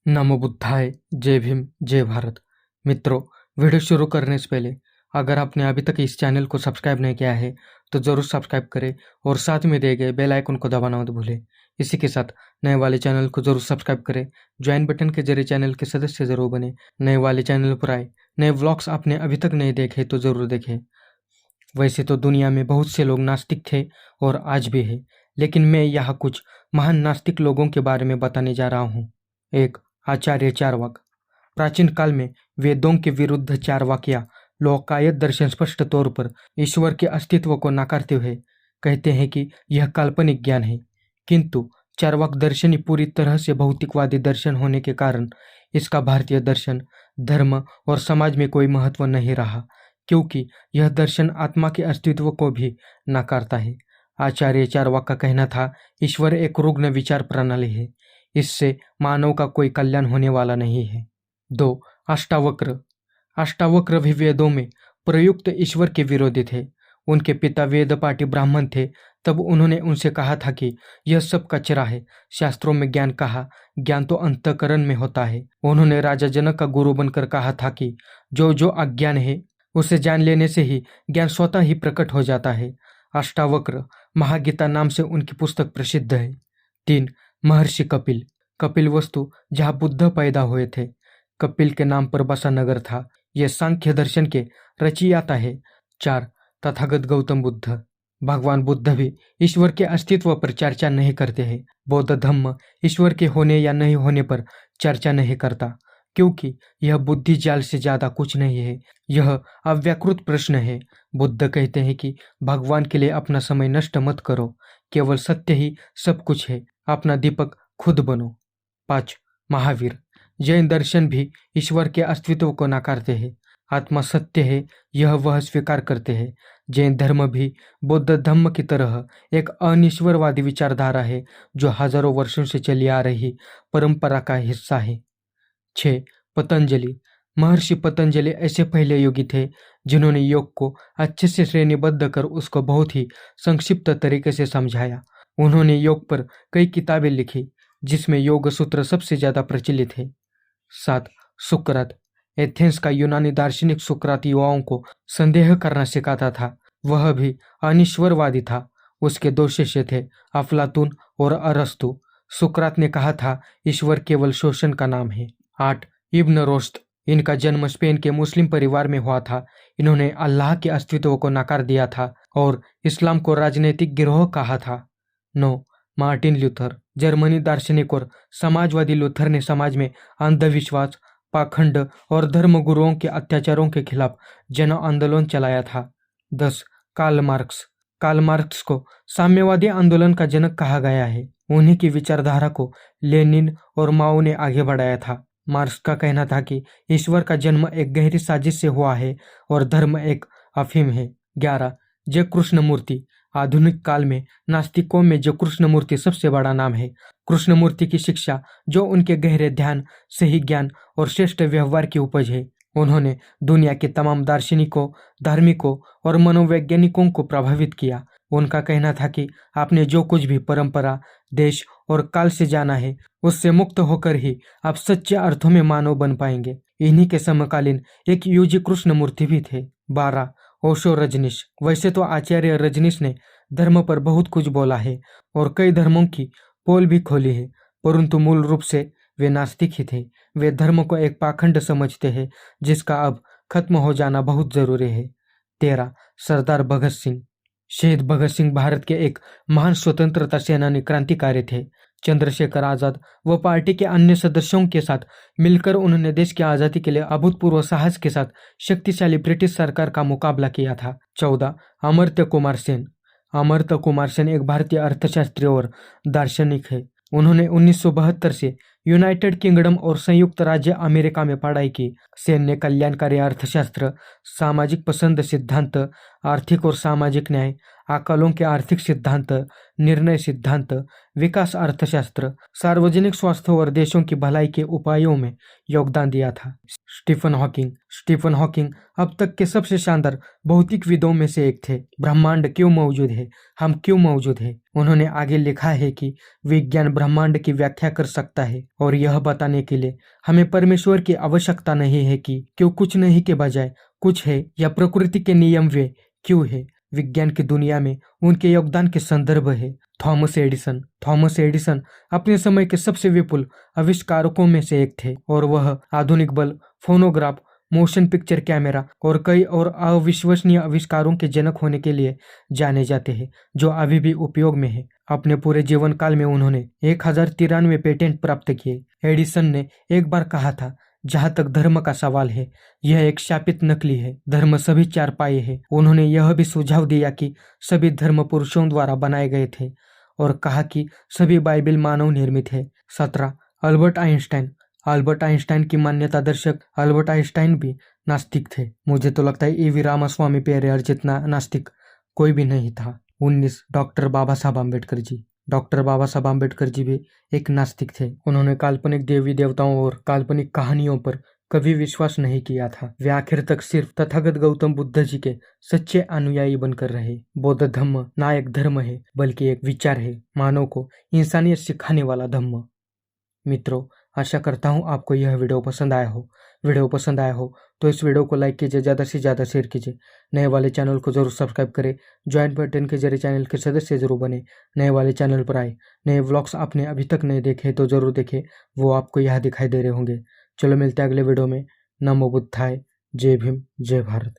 नमो बुद्धाय, जय भीम, जय भारत। मित्रों, वीडियो शुरू करने से पहले अगर आपने अभी तक इस चैनल को सब्सक्राइब नहीं किया है तो ज़रूर सब्सक्राइब करें और साथ में दिए गए बेल आइकन को दबाना मत भूलें। इसी के साथ नए वाले चैनल को जरूर सब्सक्राइब करें, ज्वाइन बटन के जरिए चैनल के सदस्य जरूर बने। नए वाले चैनल पर आए नए व्लॉग्स आपने अभी तक नहीं देखे तो ज़रूर देखें। वैसे तो दुनिया में बहुत से लोग नास्तिक थे और आज भी है, लेकिन मैं यहाँ कुछ महान नास्तिक लोगों के बारे में बताने जा रहा हूँ। एक, आचार्य चार्वाक। प्राचीन काल में वेदों के विरुद्ध चार्वाकिया लोकायत दर्शन स्पष्ट तौर पर ईश्वर के अस्तित्व को नकारते हुए कहते हैं कि यह काल्पनिक ज्ञान है, किंतु चार्वाक दर्शन ही पूरी तरह से भौतिकवादी दर्शन होने के कारण इसका भारतीय दर्शन, धर्म और समाज में कोई महत्व नहीं रहा, क्योंकि यह दर्शन आत्मा के अस्तित्व को भी नकारता है। आचार्य चार्वाक का कहना था, ईश्वर एक रुग्ण विचार प्रणाली है, इससे मानव का कोई कल्याण होने वाला नहीं है। 2. अष्टावक्र। अष्टावक्र भी वेदों में प्रयुक्त ईश्वर के विरोधी थे। उनके पिता वेदपाठी ब्राह्मण थे, तब उन्होंने उनसे कहा था कि यह सब कचरा है। शास्त्रों में ज्ञान कहा, ज्ञान तो अंतःकरण में होता है। उन्होंने राजा जनक का गुरु बनकर कहा था कि जो जो अज्ञान है उसे जान लेने से ही ज्ञान स्वतः ही प्रकट हो जाता है। अष्टावक्र महागीता नाम से उनकी पुस्तक प्रसिद्ध है। 3. महर्षि कपिल। कपिल वस्तु जहाँ बुद्ध पैदा हुए थे, कपिल के नाम पर बसा नगर था। यह सांख्य दर्शन के रचयिता है। 4. तथागत गौतम बुद्ध। भगवान बुद्ध भी ईश्वर के अस्तित्व पर चर्चा नहीं करते हैं। बौद्ध धम्म ईश्वर के होने या नहीं होने पर चर्चा नहीं करता, क्योंकि यह बुद्धि जाल से ज्यादा कुछ नहीं है। यह अव्याकृत प्रश्न है। बुद्ध कहते हैं कि भगवान के लिए अपना समय नष्ट मत करो, केवल सत्य ही सब कुछ है, अपना दीपक खुद बनो। 5. महावीर। जैन दर्शन भी ईश्वर के अस्तित्व को नकारते हैं। आत्मा सत्य है, यह वह स्वीकार करते हैं। जैन धर्म भी बौद्ध धर्म की तरह एक अनिश्वरवादी विचारधारा है, जो हजारों वर्षों से चली आ रही परंपरा का हिस्सा है। 6. पतंजलि। महर्षि पतंजलि ऐसे पहले योगी थे जिन्होंने योग को अच्छे से श्रेणीबद्ध कर उसको बहुत ही संक्षिप्त तरीके से समझाया। उन्होंने योग पर कई किताबें लिखी, जिसमें योग सूत्र सबसे ज्यादा प्रचलित है। 7. सुकरात। एथेंस का यूनानी दार्शनिक सुकरात युवाओं को संदेह करना सिखाता था। वह भी अनिश्वरवादी था। उसके 2 शिष्य थे, अफलातून और अरस्तु। सुकरात ने कहा था, ईश्वर केवल शोषण का नाम है। 8. इब्न रुश्द। इनका जन्म स्पेन के मुस्लिम परिवार में हुआ था। इन्होंने अल्लाह के अस्तित्व को नकार दिया था और इस्लाम को राजनीतिक गिरोह कहा था। 9. Martin Luther. जर्मनी दार्शनिक और समाजवादी लूथर ने समाज में अंधविश्वास, पाखंड और धर्मगुरुओं के अत्याचारों के खिलाफ जन आंदोलन चलाया था। 10. Karl Marx. कार्ल मार्क्स को साम्यवादी आंदोलन का जनक कहा गया है। उन्हीं की विचारधारा को लेनिन और माओ ने आगे बढ़ाया था। मार्क्स का कहना था कि ईश्वर का जन्म एक गहरी साजिश से हुआ है और धर्म एक अफीम है। 11. जय कृष्णमूर्ति। आधुनिक काल में नास्तिकों में जो कृष्णमूर्ति सबसे बड़ा नाम है। कृष्णमूर्ति की शिक्षा, जो उनके गहरे ध्यान, सही ज्ञान और श्रेष्ठ व्यवहार की उपज है, उन्होंने दुनिया के तमाम दार्शनिकों, धार्मिकों और मनोवैज्ञानिकों को प्रभावित किया। उनका कहना था कि आपने जो कुछ भी परंपरा, देश और काल से जाना है, उससे मुक्त होकर ही आप सच्चे अर्थों में मानव बन पाएंगे। इन्हीं के समकालीन एक यूजी कृष्णमूर्ति भी थे। 12. ओशो रजनीश। वैसे तो आचार्य रजनीश ने धर्म पर बहुत कुछ बोला है और कई धर्मों की पोल भी खोली है, परंतु मूल रूप से वे नास्तिक ही थे। वे धर्म को एक पाखंड समझते हैं, जिसका अब खत्म हो जाना बहुत जरूरी है। 13. सरदार भगत सिंह। शहीद भगत सिंह भारत के एक महान स्वतंत्रता सेनानी क्रांतिकारी थे। चंद्रशेखर आजाद व पार्टी के अन्य सदस्यों के साथ मिलकर उन्होंने देश की आजादी के लिए अभूतपूर्व साहस के साथ शक्तिशाली ब्रिटिश सरकार का मुकाबला किया था। 14. अमर्त्य कुमार सेन। अमर्त्य कुमार सेन एक भारतीय अर्थशास्त्री और दार्शनिक है। उन्होंने 1972 से यूनाइटेड किंगडम और संयुक्त राज्य अमेरिका में पढ़ाई की। सेन ने कल्याणकारी अर्थशास्त्र, सामाजिक पसंद सिद्धांत, आर्थिक और सामाजिक न्याय, आकलों के आर्थिक सिद्धांत, निर्णय सिद्धांत, विकास अर्थशास्त्र, सार्वजनिक स्वास्थ्य और देशों की भलाई के उपायों में योगदान दिया था। Stephen Hawking. स्टीफन हॉकिंग अब तक के सबसे शानदार भौतिकविदों में से एक थे। ब्रह्मांड क्यों मौजूद है, हम क्यों मौजूद है। उन्होंने आगे लिखा है कि विज्ञान ब्रह्मांड की व्याख्या कर सकता है और यह बताने के लिए हमें परमेश्वर की आवश्यकता नहीं है कि क्यों कुछ नहीं के बजाय कुछ है, या प्रकृति के नियम वे क्यों है। विज्ञान की दुनिया में उनके योगदान के संदर्भ है। थॉमस एडिसन अपने समय के सबसे विपुल आविष्कारकों में से एक थे, और वह आधुनिक bulb, phonograph, motion picture camera और कई और अविश्वसनीय आविष्कारों के जनक होने के लिए जाने जाते हैं, जो अभी भी उपयोग में है। अपने पूरे जीवन काल में उन्होंने 1093 पेटेंट प्राप्त किए। एडिसन ने एक बार कहा था, जहां तक धर्म का सवाल है, यह एक शापित नकली है। धर्म सभी चार पाए हैं। उन्होंने यह भी सुझाव दिया कि सभी धर्म पुरुषों द्वारा बनाए गए थे, और कहा कि सभी बाइबल मानव निर्मित है। 17 अल्बर्ट आइंस्टाइन की मान्यता दर्शक अल्बर्ट आइंस्टाइन भी नास्तिक थे। मुझे तो लगता है ईवी रामास्वामी पेरियार जितना नास्तिक कोई भी नहीं था। 19 डॉक्टर बाबा साहब आम्बेडकर जी भी एक नास्तिक थे। उन्होंने काल्पनिक देवी देवताओं और काल्पनिक कहानियों पर कभी विश्वास नहीं किया था। वे आखिर तक सिर्फ तथागत गौतम बुद्ध जी के सच्चे अनुयायी बनकर रहे। बौद्ध धम्म ना एक धर्म है, बल्कि एक विचार है, मानव को इंसानियत सिखाने वाला धम्म। मित्रों, आशा करता हूँ आपको यह वीडियो पसंद आया हो तो इस वीडियो को लाइक कीजिए, ज़्यादा से ज़्यादा शेयर कीजिए। नए वाले चैनल को जरूर सब्सक्राइब करें। ज्वाइन बटन के जरिए चैनल के सदस्य जरूर बने। नए वाले चैनल पर आए, नए व्लॉग्स आपने अभी तक नहीं देखे तो जरूर देखें, वो आपको यहाँ दिखाई दे रहे होंगे। चलो मिलते हैं अगले वीडियो में। नमो बुद्धाय। जय भीम, जय भारत।